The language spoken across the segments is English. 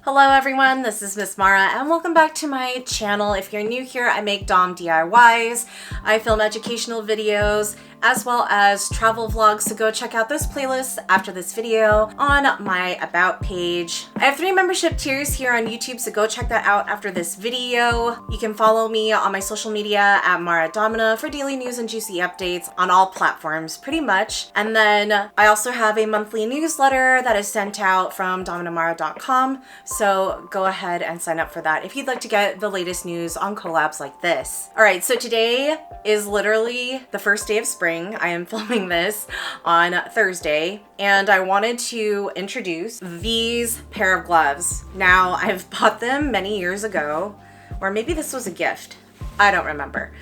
Hello everyone, this is Miss Mara and welcome back to my channel. If you're new here, I make Dom DIYs. I film educational videos as well as travel vlogs, so go check out this playlist after this video on my About page. I have 3 membership tiers here on YouTube, so go check that out after this video. You can follow me on my social media at Mara Domina for daily news and juicy updates on all platforms pretty much. And then I also have a monthly newsletter that is sent out from dominamara.com, so go ahead and sign up for that if you'd like to get the latest news on collabs like this. All right, so today is literally the first day of spring. I am filming this on Thursday, and I wanted to introduce these pair of gloves. Now, I've bought them many years ago, or maybe this was a gift. I don't remember.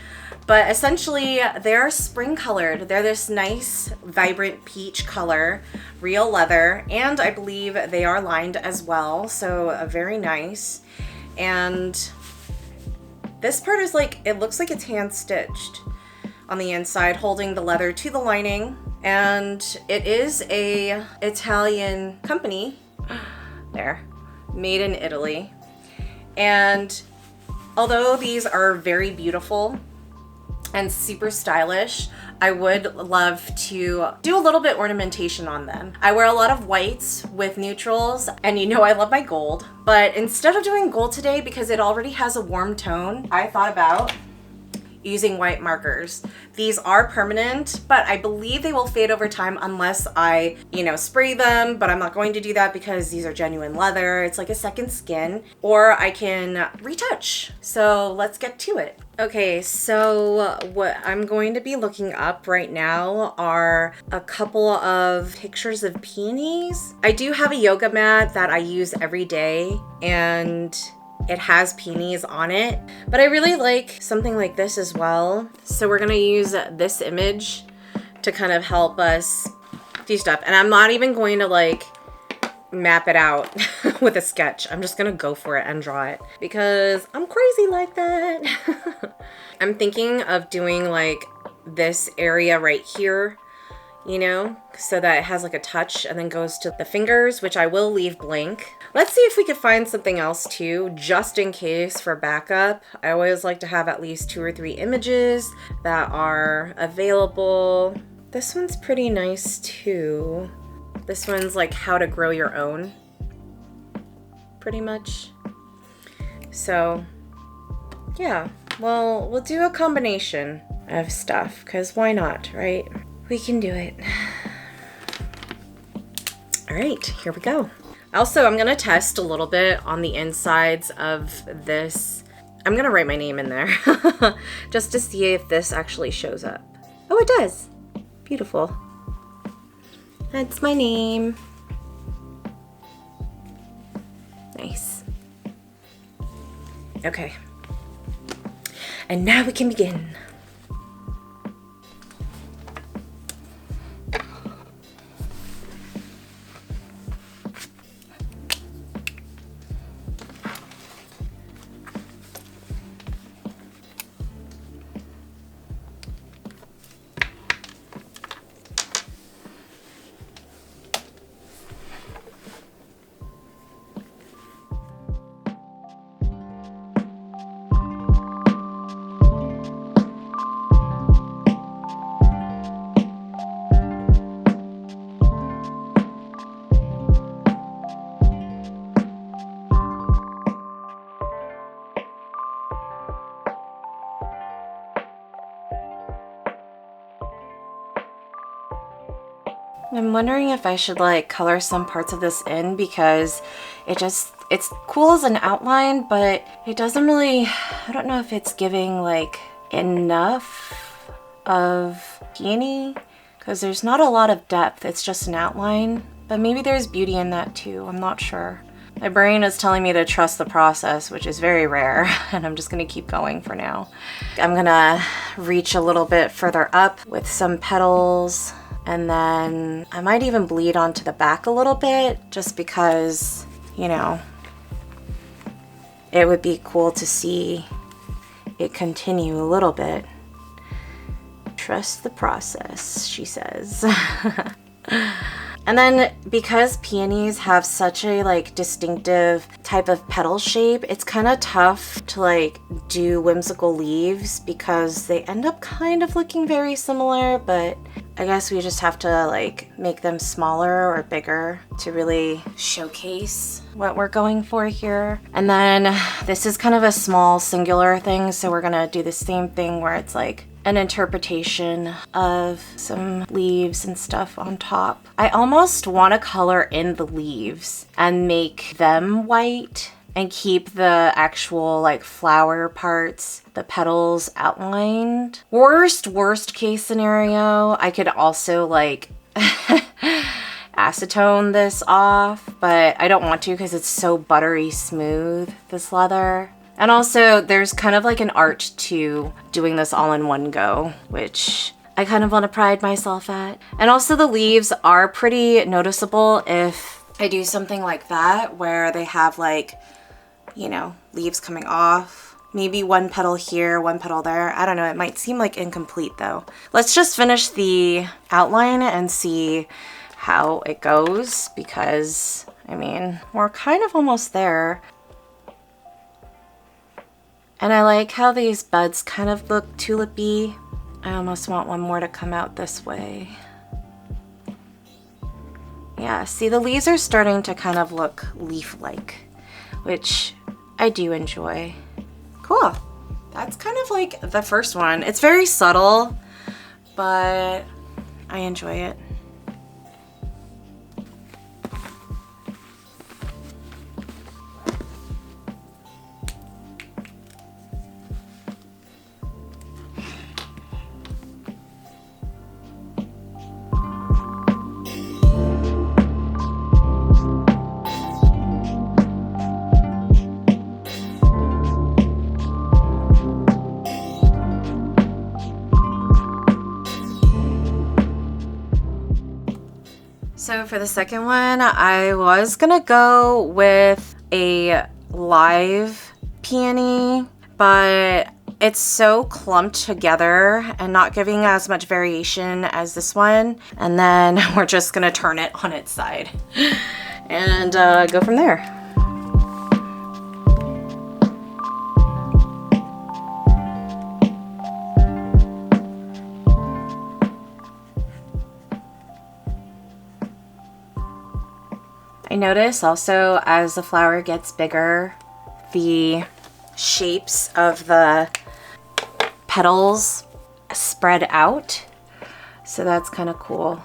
But essentially, they're spring colored. They're this nice, vibrant peach color, real leather, and I believe they are lined as well, so very nice. And this part is like, it looks like it's hand stitched on the inside, holding the leather to the lining. And it is a Italian company, there, made in Italy. And although these are very beautiful and super stylish, I would love to do a little bit ornamentation on them. I wear a lot of whites with neutrals, and you know I love my gold, but instead of doing gold today, because it already has a warm tone, I thought about using white markers. These are permanent, but I believe they will fade over time unless I, spray them, but I'm not going to do that because these are genuine leather. It's like a second skin, or I can retouch. So let's get to it. Okay, so what I'm going to be looking up right now are a couple of pictures of peonies. I do have a yoga mat that I use every day, and it has peonies on it, but I really like something like this as well. So we're gonna use this image to kind of help us do stuff. And I'm not even going to like map it out with a sketch. I'm just gonna go for it and draw it because I'm crazy like that. I'm thinking of doing like this area right here, so that it has like a touch and then goes to the fingers, which I will leave blank. Let's see if we could find something else too, just in case for backup. I always like to have at least 2 or 3 images that are available. This one's pretty nice too. This one's like how to grow your own, pretty much. So yeah, well, we'll do a combination of stuff because why not, right? We can do it. All right, here we go. Also, I'm gonna test a little bit on the insides of this. I'm gonna write my name in there just to see if this actually shows up. Oh, it does. Beautiful. That's my name. Nice. Okay. And now we can begin. I'm wondering if I should like color some parts of this in because it's cool as an outline, but it doesn't really, I don't know if it's giving like enough of peony because there's not a lot of depth. It's just an outline, but maybe there's beauty in that too. I'm not sure. My brain is telling me to trust the process, which is very rare, and I'm just gonna keep going for now. I'm gonna reach a little bit further up with some petals. And then I might even bleed onto the back a little bit just because, it would be cool to see it continue a little bit. Trust the process, she says. And then because peonies have such a like distinctive type of petal shape, it's kind of tough to like do whimsical leaves because they end up kind of looking very similar, but I guess we just have to like make them smaller or bigger to really showcase what we're going for here. And then this is kind of a small singular thing, so we're gonna do the same thing where it's like an interpretation of some leaves and stuff on top. I almost want to color in the leaves and make them white and keep the actual like flower parts, the petals outlined. Worst case scenario, I could also like acetone this off, but I don't want to because it's so buttery smooth, this leather. And also there's kind of like an art to doing this all in one go, which I kind of want to pride myself at. And also the leaves are pretty noticeable if I do something like that where they have like, you know, leaves coming off. Maybe one petal here, one petal there. I don't know, it might seem like incomplete though. Let's just finish the outline and see how it goes because, I mean, we're kind of almost there. And I like how these buds kind of look tulipy. I almost want one more to come out this way. Yeah, see the leaves are starting to kind of look leaf-like, which I do enjoy. Cool. That's kind of like the first one. It's very subtle, but I enjoy it. So for the second one, I was gonna go with a live peony, but it's so clumped together and not giving as much variation as this one. And then we're just gonna turn it on its side and go from there. I notice also as the flower gets bigger, the shapes of the petals spread out. So that's kind of cool.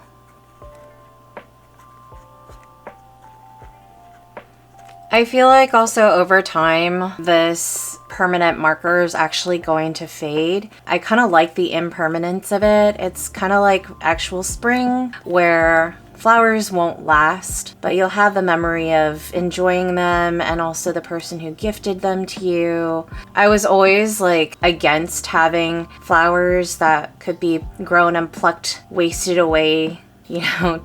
I feel like also over time, this permanent marker is actually going to fade. I kind of like the impermanence of it. It's kind of like actual spring where flowers won't last, but you'll have the memory of enjoying them and also the person who gifted them to you. I was always like against having flowers that could be grown and plucked, wasted away, you know,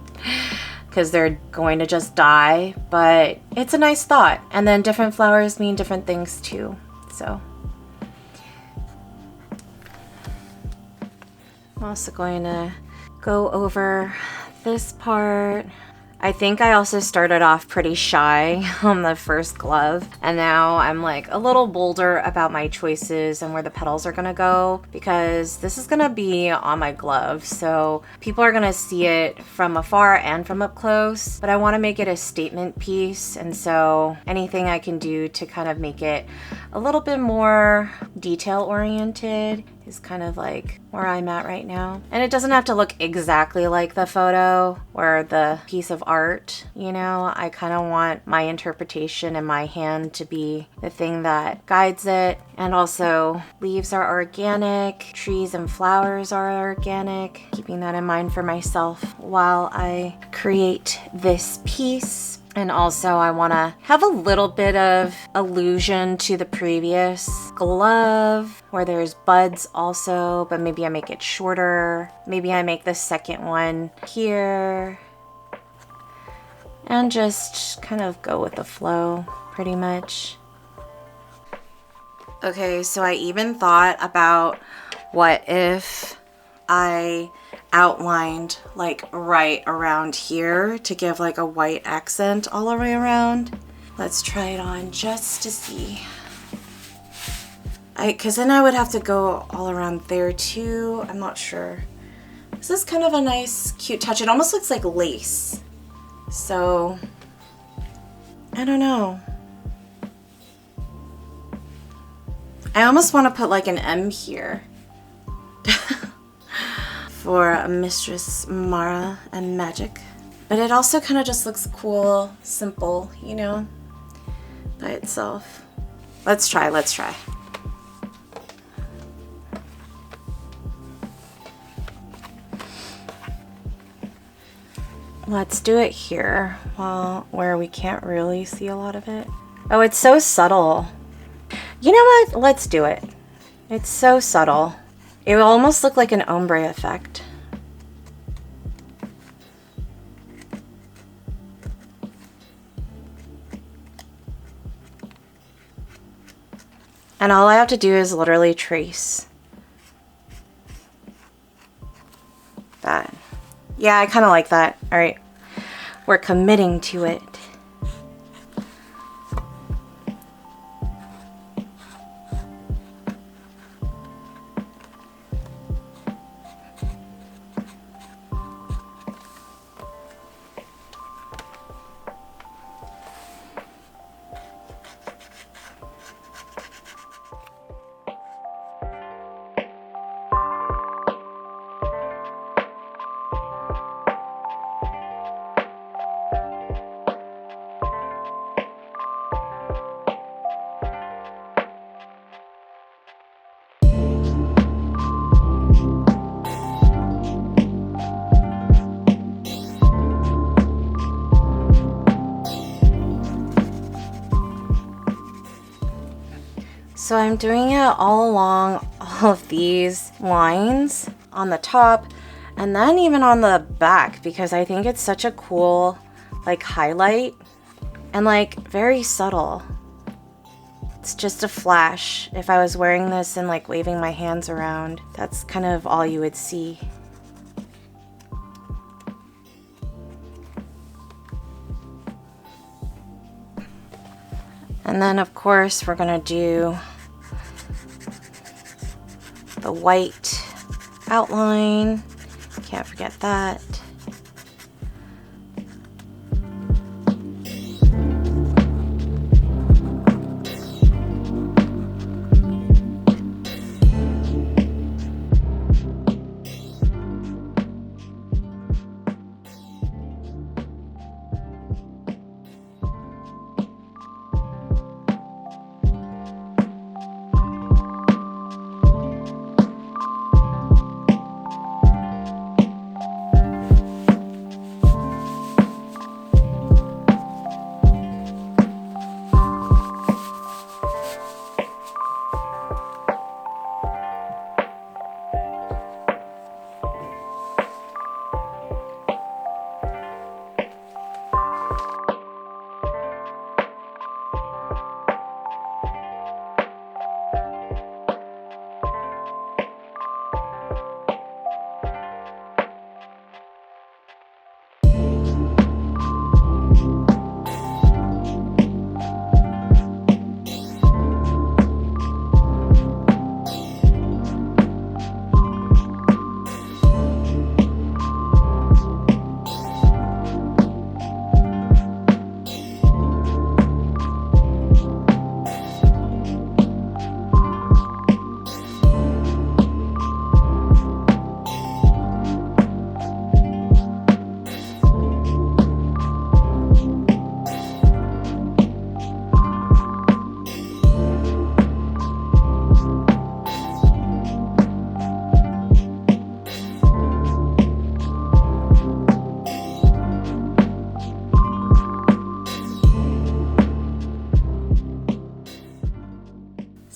because they're going to just die, but it's a nice thought. And then different flowers mean different things too, so. I'm also going to go over this part. I think I also started off pretty shy on the first glove, and now I'm like a little bolder about my choices and where the petals are gonna go because this is gonna be on my glove, so people are gonna see it from afar and from up close, but I want to make it a statement piece, and so anything I can do to kind of make it a little bit more detail oriented is kind of like where I'm at right now. And it doesn't have to look exactly like the photo or the piece of art, you know. I kind of want my interpretation and my hand to be the thing that guides it. And also, leaves are organic, trees and flowers are organic, keeping that in mind for myself while I create this piece. And also I want to have a little bit of allusion to the previous glove where there's buds also, but maybe I make it shorter. Maybe I make the second one here and just kind of go with the flow pretty much. Okay, so I even thought about what if I outlined like right around here to give like a white accent all the way around. Let's try it on just to see. Because then I would have to go all around there too. I'm not sure. This is kind of a nice, cute touch. It almost looks like lace. So, I don't know. I almost want to put like an M here for Mistress Mara and Magic. But it also kind of just looks cool, simple, you know, by itself. Let's try. Let's do it here, where we can't really see a lot of it. Oh, it's so subtle. You know what? Let's do it. It's so subtle. It will almost look like an ombre effect. And all I have to do is literally trace that. Yeah, I kind of like that. All right, we're committing to it. So I'm doing it all along all of these lines on the top and then even on the back, because I think it's such a cool like highlight and like very subtle. It's just a flash. If I was wearing this and like waving my hands around, that's kind of all you would see. And then of course we're gonna do the white outline. Can't forget that.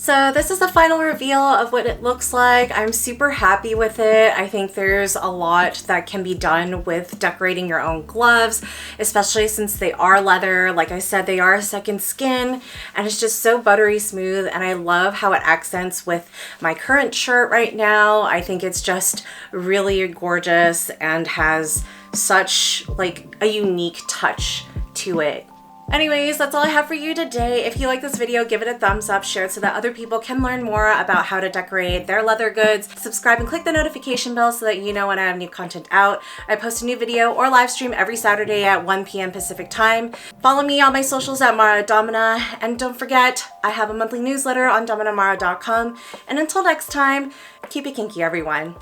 So this is the final reveal of what it looks like. I'm super happy with it. I think there's a lot that can be done with decorating your own gloves, especially since they are leather. Like I said, they are a second skin, and it's just so buttery smooth, and I love how it accents with my current shirt right now. I think it's just really gorgeous and has such like a unique touch to it. Anyways, that's all I have for you today. If you like this video, give it a thumbs up, share it so that other people can learn more about how to decorate their leather goods. Subscribe and click the notification bell so that you know when I have new content out. I post a new video or live stream every Saturday at 1 p.m. Pacific time. Follow me on my socials at Mara Domina, and don't forget, I have a monthly newsletter on dominamara.com. And until next time, keep it kinky, everyone.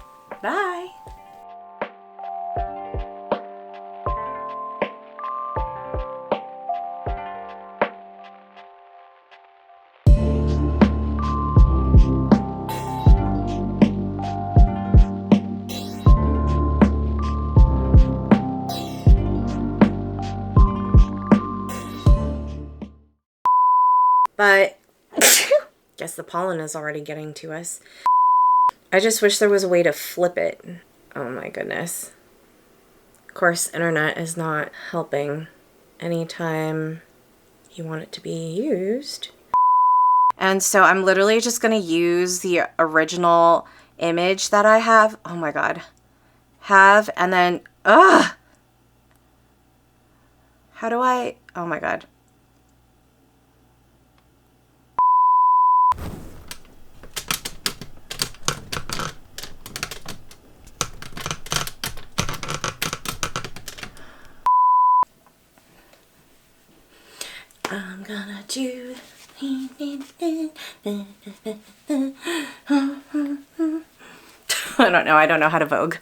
Bye. But guess the pollen is already getting to us. I just wish there was a way to flip it. Oh my goodness. Of course, internet is not helping anytime you want it to be used. And so I'm literally just gonna use the original image that I have. Oh my God. And then, how do I, oh my God. I'm gonna do I don't know how to Vogue.